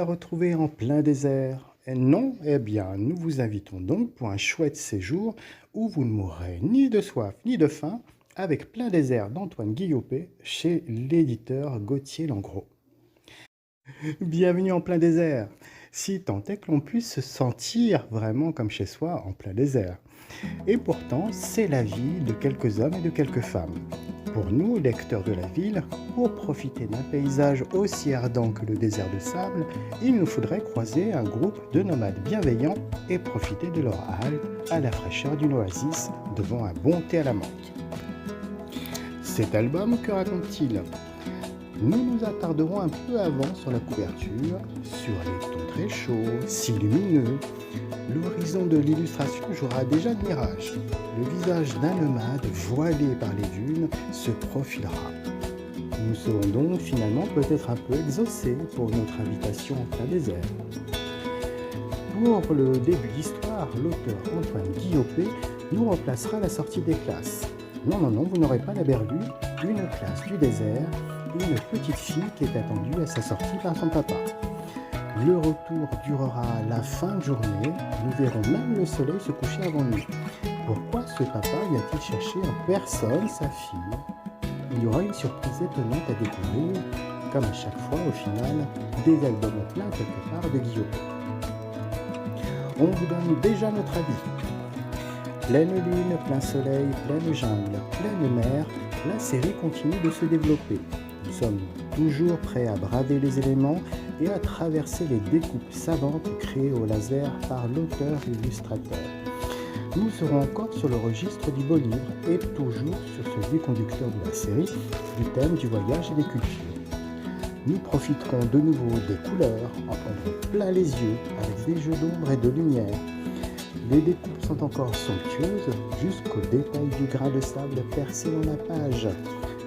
à retrouver en plein désert? Non, eh bien, nous vous invitons donc pour un chouette séjour où vous ne mourrez ni de soif ni de faim avec Plein désert d'Antoine Guillopé chez l'éditeur Gauthier Langros. Bienvenue en plein désert, si tant est que l'on puisse se sentir vraiment comme chez soi en plein désert. Et pourtant, c'est la vie de quelques hommes et de quelques femmes. Pour nous, lecteurs de la ville, pour profiter d'un paysage aussi ardent que le désert de sable, il nous faudrait croiser un groupe de nomades bienveillants et profiter de leur halte à la fraîcheur d'une oasis devant un bon thé à la menthe. Cet album, que raconte-t-il? Nous nous attarderons un peu avant sur la couverture, sur les tons très chauds, si lumineux. L'horizon de l'illustration jouera déjà de mirage. Le visage d'un nomade voilé par les dunes se profilera. Nous serons donc finalement peut-être un peu exaucés pour notre invitation en plein désert. Pour le début d'histoire, l'auteur Antoine Guillopé nous remplacera à la sortie des classes. Non, vous n'aurez pas la berlue, une classe du désert, une petite fille qui est attendue à sa sortie par son papa. Le retour durera la fin de journée, nous verrons même le soleil se coucher avant nous. Pourquoi ce papa vient-il chercher en personne sa fille? Il y aura une surprise étonnante à découvrir, comme à chaque fois au final, des albums pleins quelque part de Guillaume. On vous donne déjà notre avis. Pleine lune, plein soleil, pleine jungle, pleine mer, la série continue de se développer. Nous sommes toujours prêts à braver les éléments et à traverser les découpes savantes créées au laser par l'auteur-illustrateur. Nous serons encore sur le registre du beau livre et toujours sur celui conducteur de la série du thème du voyage et des cultures. Nous profiterons de nouveau des couleurs, en prendrons plein les yeux avec des jeux d'ombre et de lumière. Les découpes sont encore somptueuses jusqu'au détail du grain de sable percé dans la page.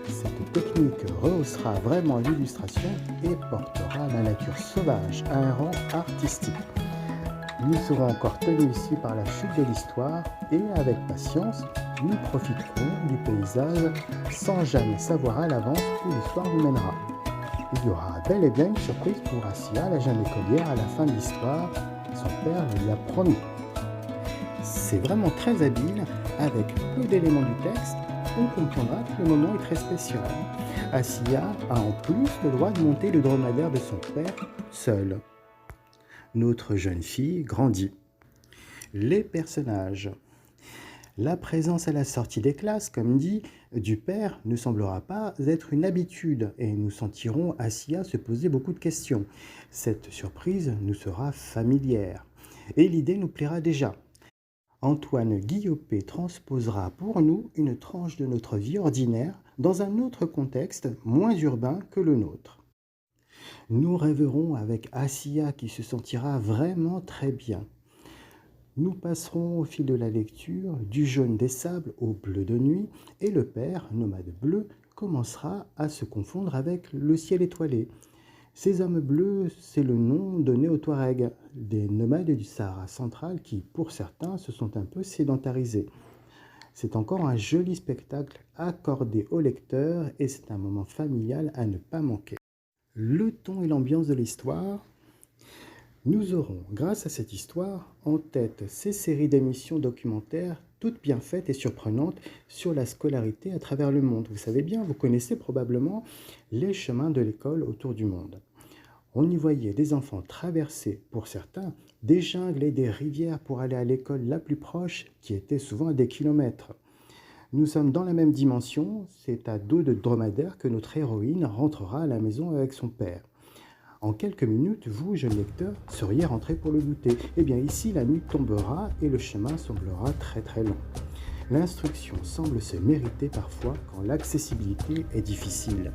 Cette technique rehaussera vraiment l'illustration et portera la nature sauvage à un rang artistique. Nous serons encore tenus ici par la chute de l'histoire et avec patience, nous profiterons du paysage sans jamais savoir à l'avance où l'histoire nous mènera. Il y aura bel et bien une surprise pour Assia, la jeune écolière, à la fin de l'histoire. Son père le lui a promis. C'est vraiment très habile, avec peu d'éléments du texte, on comprendra que le moment est très spécial. Assia a en plus le droit de monter le dromadaire de son père seule. Notre jeune fille grandit. Les personnages. La présence à la sortie des classes, comme dit, du père ne semblera pas être une habitude et nous sentirons Assia se poser beaucoup de questions. Cette surprise nous sera familière et l'idée nous plaira déjà. Antoine Guillopé transposera pour nous une tranche de notre vie ordinaire dans un autre contexte moins urbain que le nôtre. Nous rêverons avec Assia qui se sentira vraiment très bien. Nous passerons au fil de la lecture du jaune des sables au bleu de nuit et le père, nomade bleu, commencera à se confondre avec le ciel étoilé. Ces hommes bleus, c'est le nom donné aux Touaregs, des nomades du Sahara central qui, pour certains, se sont un peu sédentarisés. C'est encore un joli spectacle accordé au lecteur et c'est un moment familial à ne pas manquer. Le ton et l'ambiance de l'histoire. Nous aurons, grâce à cette histoire, en tête ces séries d'émissions documentaires toutes bien faites et surprenantes sur la scolarité à travers le monde. Vous savez bien, vous connaissez probablement les chemins de l'école autour du monde. On y voyait des enfants traverser, pour certains, des jungles et des rivières pour aller à l'école la plus proche, qui était souvent à des kilomètres. Nous sommes dans la même dimension, c'est à dos de dromadaire que notre héroïne rentrera à la maison avec son père. En quelques minutes, vous, jeune lecteur, seriez rentré pour le goûter. Eh bien ici, la nuit tombera et le chemin semblera très très long. L'instruction semble se mériter parfois quand l'accessibilité est difficile.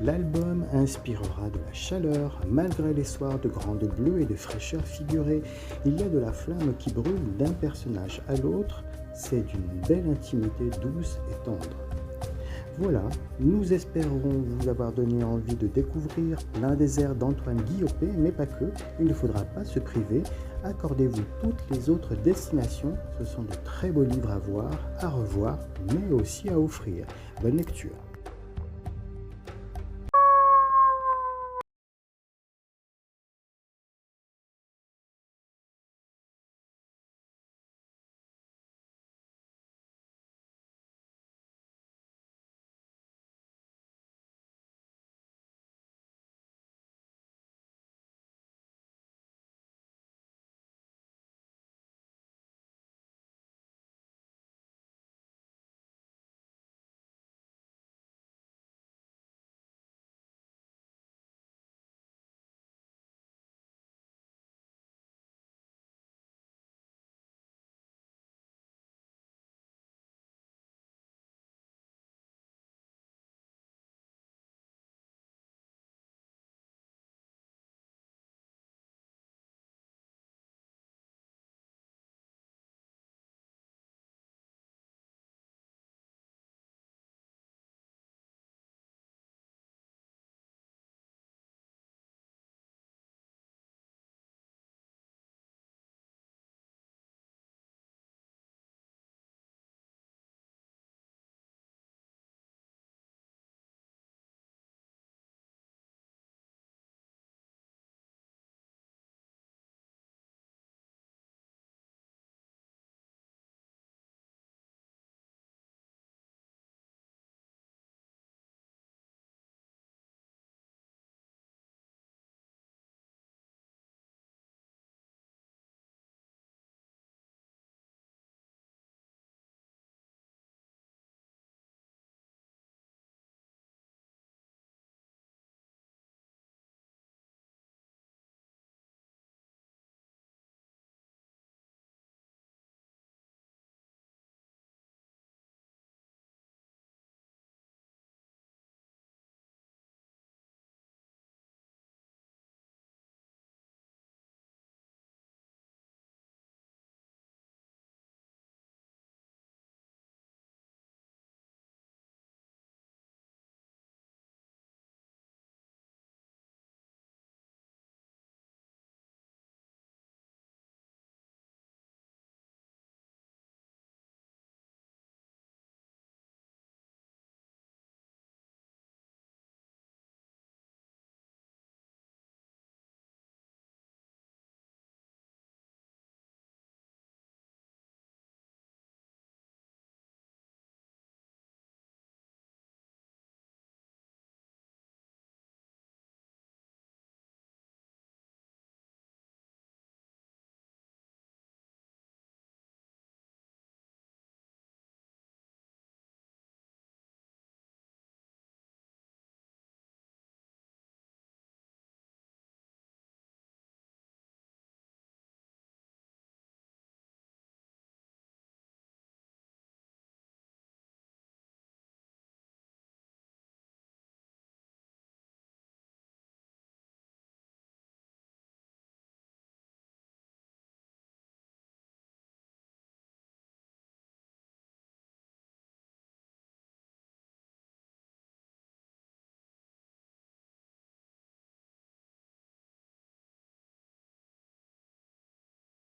L'album inspirera de la chaleur, malgré les soirs de grande bleue et de fraîcheur figurée. Il y a de la flamme qui brûle d'un personnage à l'autre, c'est d'une belle intimité douce et tendre. Voilà, nous espérons vous avoir donné envie de découvrir Plein désert d'Antoine Guillopé, mais pas que, il ne faudra pas se priver. Accordez-vous toutes les autres destinations, ce sont de très beaux livres à voir, à revoir, mais aussi à offrir. Bonne lecture.